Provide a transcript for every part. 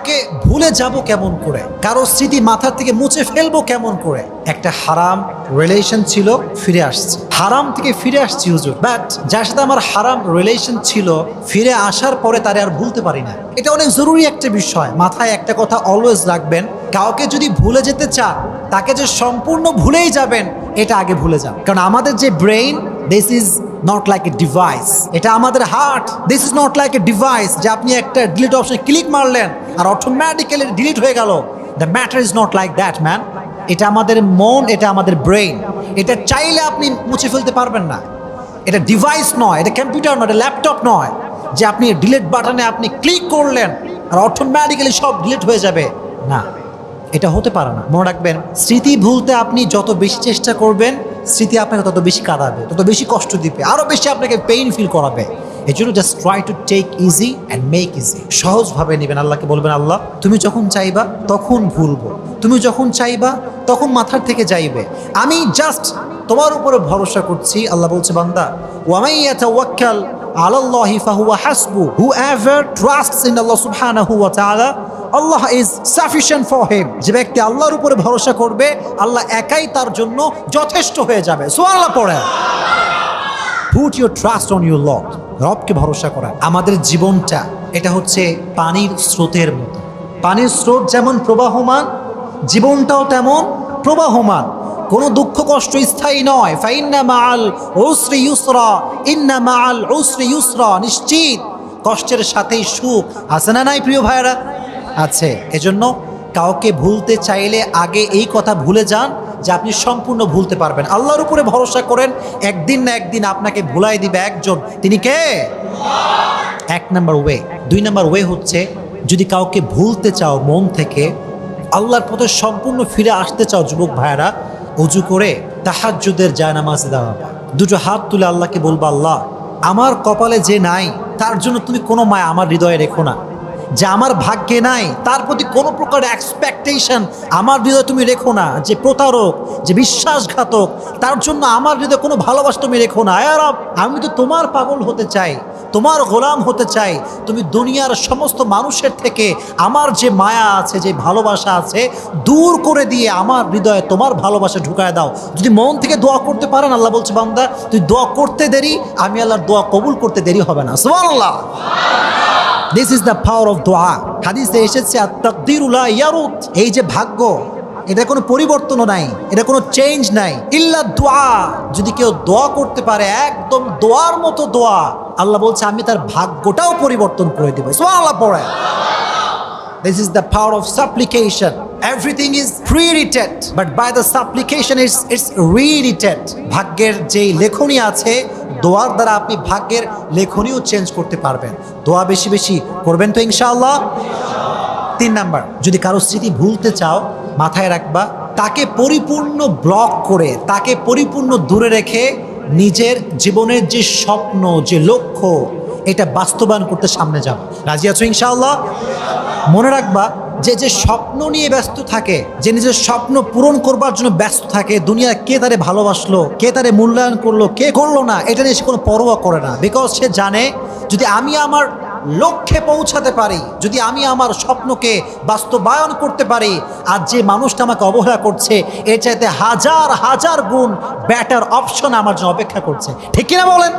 কাউকে ভুলে যাব কেমন করে, কারো স্মৃতি মাথা থেকে মুছে ফেলবো কেমন করে। একটা হারাম রিলেশন ছিল, ফিরে আসছে, হারাম থেকে ফিরে আসছি হুজুর, বাট যার সাথে আমার হারাম রিলেশন ছিল ফিরে আসার পরে তারে আর ভুলতে পারি না। এটা অনেক জরুরি একটা বিষয়, মাথায় একটা কথা অলওয়েজ রাখবেন, কাউকে যদি ভুলে যেতে চান তাকে যে সম্পূর্ণ ভুলেই যাবেন এটা আগে ভুলে যান। কারণ আমাদের যে brain, this is not like a device, এটা আমাদের heart, this is not like a device যে আপনি একটা ডিলিট অপশনে ক্লিক মারলেন আর অটোমেটিক্যালি ডিলিট হয়ে গেল। The matter is not like that man. এটা আমাদের মন, এটা আমাদের ব্রেইন, এটা চাইলে আপনি মুছে ফেলতে পারবেন না। এটা ডিভাইস নয়, এটা কম্পিউটার নয়, এটা ল্যাপটপ নয় যে আপনি ডিলিট বাটনে আপনি ক্লিক করলেন আর অটোমেটিক্যালি সব ডিলিট হয়ে যাবে, না, এটা হতে পারে না। মনে রাখবেন, স্মৃতি ভুলতে আপনি যত বেশি চেষ্টা করবেন স্মৃতি আপনাকে তত বেশি কাঁদাবে, তত বেশি কষ্ট দিবে, আরো বেশি আপনাকে পেইন ফিল করাবে। এই জন্য just try to take easy and make easy, সহজভাবে নেবেন। আল্লাহকে বলবেন, আল্লাহ তুমি যখন চাইবা তখন ভুলবো, তুমি যখন চাইবা তখন মাথার থেকে যাইবে, আমি জাস্ট তোমার উপরে ভরসা করছি। আল্লাহ বলছে, বান্দা ওয়ামাই ইয়াতাওয়াক্কাল আলাল্লাহি ফাহুয়া হাসবু, whoever trusts in Allah subhanahu wa ta'ala, Allah is sufficient for him। যে ব্যক্তি আল্লাহর উপরে ভরসা করবে আল্লাহ একাই তার জন্য যথেষ্ট হয়ে যাবে। সুবহানাল্লাহ পড়ে, Put your trust on your Lord, রবকে ভরসা করা। আমাদের জীবনটা এটা হচ্ছে পানির স্রোতের মতো, পানির স্রোত যেমন প্রবাহমান জীবনটাও তেমন প্রবাহমান। কোনো দুঃখ কষ্ট স্থায়ী নয়। ফাইন্না মাআল উসরি ইউসরা, ইন্না মাআল উসরি ইউসরা, নিশ্চিত কষ্টের সাথেই সুখ আছে না নাই প্রিয় ভাইরা? আছে। এজন্য কাউকে ভুলতে চাইলে আগে এই কথা ভুলে যান যে আপনি সম্পূর্ণ ভুলতে পারবেন। আল্লাহর উপরে ভরসা করেন, একদিন না একদিন আপনাকে ভুলাই দিবে একজন, তিনি কে? এক নাম্বার ওয়ে। দুই নাম্বার ওয়ে হচ্ছে, যদি কাউকে ভুলতে চাও মন থেকে, আল্লাহর পথে সম্পূর্ণ ফিরে আসতে চাও যুবক ভাইরা, ওযু করে তাহাজ্জুদের জায়নামাজে দাঁড়াবা, দুটো হাত তুলে আল্লাহকে বলবা, আল্লাহ আমার কপালে যে নাই তার জন্য তুমি কোনো মায়া আমার হৃদয়ে রেখো না, যে আমার ভাগ্যে নাই তার প্রতি কোনো প্রকার এক্সপেকটেশন আমার হৃদয়ে তুমি রেখো না, যে প্রতারক, যে বিশ্বাসঘাতক তার জন্য আমার হৃদয়ে কোনো ভালোবাসা তুমি রেখো না। আয় রব, আমি তো তোমার পাগল হতে চাই, তোমার গোলাম হতে চাই, তুমি দুনিয়ার সমস্ত মানুষের থেকে আমার যে মায়া আছে, যে ভালোবাসা আছে দূর করে দিয়ে আমার হৃদয়ে তোমার ভালোবাসা ঢুকায় দাও। যদি মন থেকে দোয়া করতে পারেন, আল্লাহ বলছে, বান্দা তুই দোয়া করতে দেরি, আমি আল্লাহর দোয়া কবুল করতে দেরি হবে না। সুবহানাল্লাহ। This is the power of দোয়া। হাদিসে এসেছে আত-তাকদীরু লা ইয়ারুদ, এই যে ভাগ্য এটা কোনো পরিবর্তনও নাই, এটা কোনো চেঞ্জ নাই, ইল্লা দোয়া। যদি কেউ দোয়া করতে পারে একদম দোয়ার মতো দোয়া, আল্লাহ বলছে আমি তার ভাগ্যটাও পরিবর্তন করে দেব। সুবহানাল্লাহ পড়ে। This is the power of supplication. Everything is pre-written, but by the supplication it's rewritten. ভাগ্যের যে লেখনী আছে, দোয়ার দ্বারা আপনি ভাগ্যের লেখনীও চেঞ্জ করতে পারবেন। দোয়া বেশি বেশি করবেন তো ইনশাআল্লাহ। তিন নাম্বার, যদি কারো স্মৃতি ভুলতে চাও মাথায় রাখবা, তাকে পরিপূর্ণ ব্লক করে, তাকে পরিপূর্ণ দূরে রেখে নিজের জীবনের যে স্বপ্ন, যে লক্ষ্য, এটা বাস্তবায়ন করতে সামনে যাও। রাজি আছো ইনশাআল্লাহ? মনে রাখবা, যে যে স্বপ্ন নিয়ে ব্যস্ত থাকে, যে নিজের স্বপ্ন পূরণ করবার জন্য ব্যস্ত থাকে, দুনিয়া কে তারে ভালোবাসলো, কে তারে মূল্যায়ন করলো, কে করলো না, এটা নিয়ে সে কোনো পরোয়া করে না। বিকজ সে জানে, যদি আমি আমার লক্ষ্যে পৌঁছাতে পারি, যদি আমি আমার স্বপ্নকে বাস্তবায়ন করতে পারি, আর যে মানুষটা আমাকে অবহেলা করছে এর চাইতে হাজার হাজার গুণ বেটার অপশন আমার জন্য অপেক্ষা করছে। ঠিক কিনা বলেন?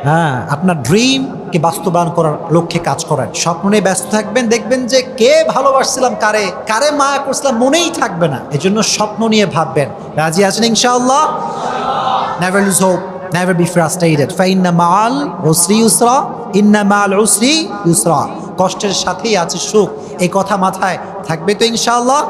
হ্যাঁ, আপনার ড্রিমকে বাস্তবায়ন করার লক্ষ্যে কাজ করেন, স্বপ্ন নিয়ে ব্যস্ত থাকবেন, দেখবেন যে কে ভালোবাসছিলাম, কারে কারে মায়া করছিলাম মনেই থাকবে না। এজন্য স্বপ্ন নিয়ে ভাববেন। রাজি আছেন ইনশাআল্লাহ? Never lose hope, never be frustrated. ফাইন্না মাআল উসরি ইউসরা, ইন্না মাআল উসরি ইউসরা, কষ্টের সাথেই আছে সুখ। এই কথা মাথায় থাকবে তো ইনশাআল্লাহ?